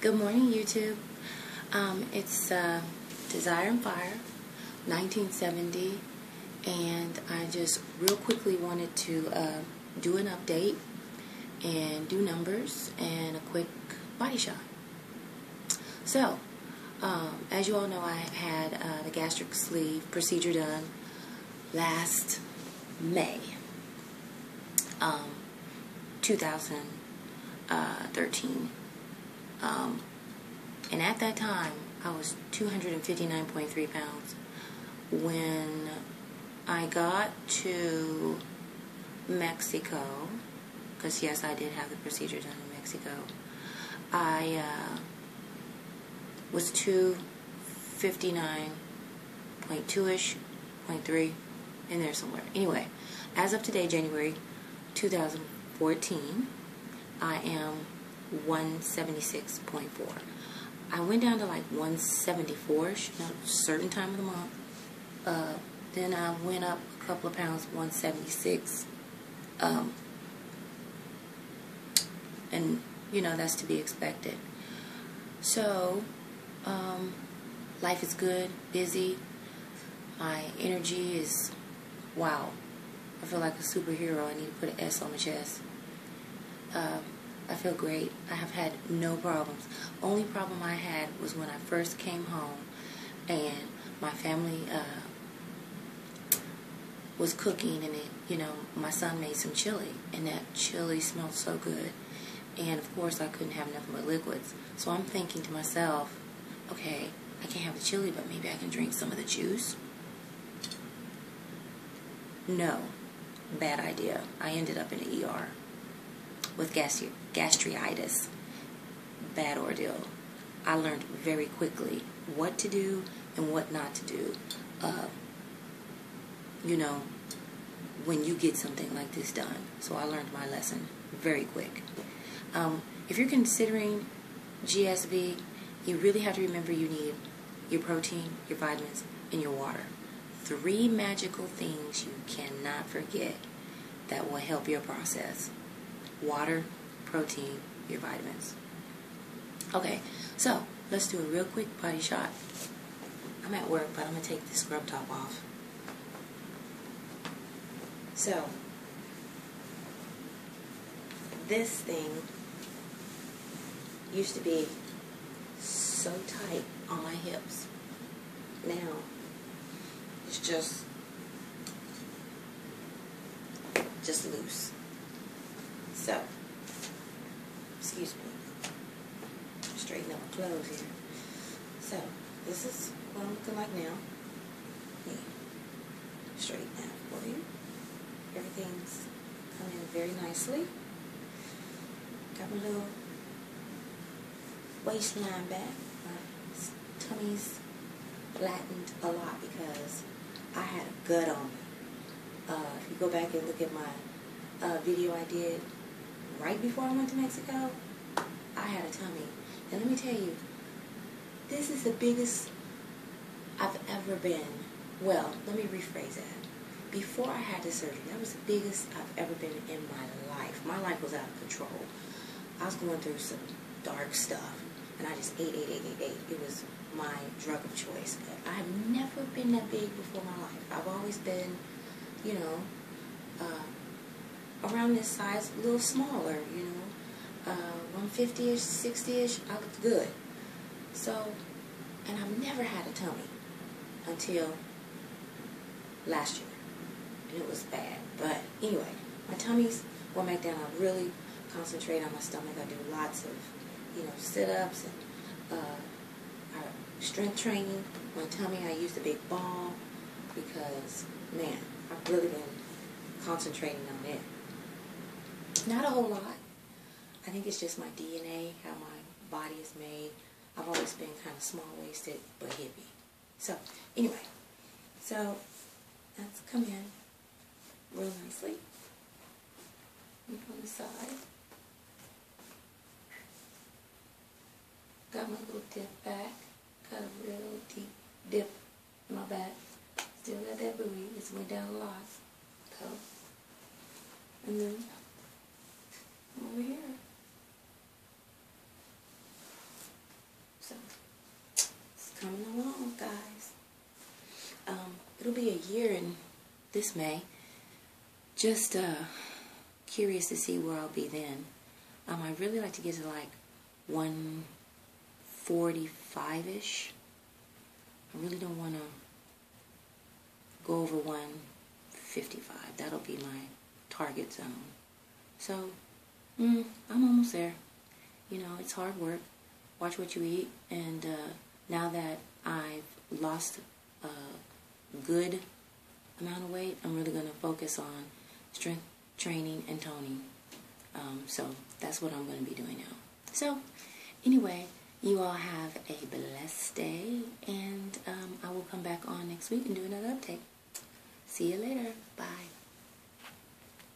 Good morning, YouTube. It's Desire and Fire, 1970, and I just real quickly wanted to do an update and do numbers and a quick body shot. So, as you all know, I had the gastric sleeve procedure done last May, 2013. And at that time, I was 259.3 pounds. When I got to Mexico, because yes, I did have the procedure done in Mexico, I was 259.2-ish, 0.3, in there somewhere. Anyway, as of today, January 2014, I am 176.4. I went down to like 174-ish, a certain time of the month. Then I went up a couple of pounds, 176. And, you know, that's to be expected. So, life is good, busy. My energy is, wow. I feel like a superhero. I need to put an S on my chest. I feel great. I have had no problems. Only problem I had was when I first came home and my family was cooking, and my son made some chili, and that chili smelled so good. And of course I couldn't have nothing but liquids. So I'm thinking to myself, okay, I can't have the chili, but maybe I can drink some of the juice. No, bad idea. I ended up in the ER with gastritis. Bad ordeal. I learned very quickly what to do and what not to do. When you get something like this done. So I learned my lesson very quick. If you're considering GSV, you really have to remember you need your protein, your vitamins, and your water. 3 magical things you cannot forget that will help your process. Water, protein, your vitamins. Okay, so let's do a real quick body shot. I'm at work, but I'm going to take this scrub top off. So, this thing used to be so tight on my hips. Now, it's just loose. So, excuse me, straighten up my clothes here. So, this is what I'm looking like now. Yeah. Straighten out for you. Everything's coming in very nicely. Got my little waistline back. My tummy's flattened a lot because I had a gut on me. If you go back and look at my video I did right before I went to Mexico, I had a tummy. And let me tell you, this is the biggest I've ever been. Well, let me rephrase that. Before I had the surgery, that was the biggest I've ever been in my life. My life was out of control. I was going through some dark stuff, and I just ate. It was my drug of choice. But I have never been that big before my life. I've always been, around this size, a little smaller, 150-ish, 60-ish, I looked good. So, and I've never had a tummy until last year. And it was bad. But anyway, my tummy's going back down. I really concentrate on my stomach. I do lots of, sit-ups and strength training. My tummy, I use the big ball because, man, I've really been concentrating on it. Not a whole lot. I think it's just my DNA, how my body is made. I've always been kind of small-waisted, but hippie. So, anyway. So, let's come in real nicely. Look on the side. Got my little dip back. Got a real deep dip in my back. Still got that booty. It's went down a lot. So, and then over here. coming along, guys. It'll be a year in this May. Just curious to see where I'll be then. I'd really like to get to like 145-ish. I really don't want to go over 155. That'll be my target zone. So, I'm almost there. You know, it's hard work. Watch what you eat. And now that I've lost a good amount of weight, I'm really going to focus on strength training and toning. So that's what I'm going to be doing now. So anyway, you all have a blessed day, and I will come back on next week and do another update. See you later. Bye.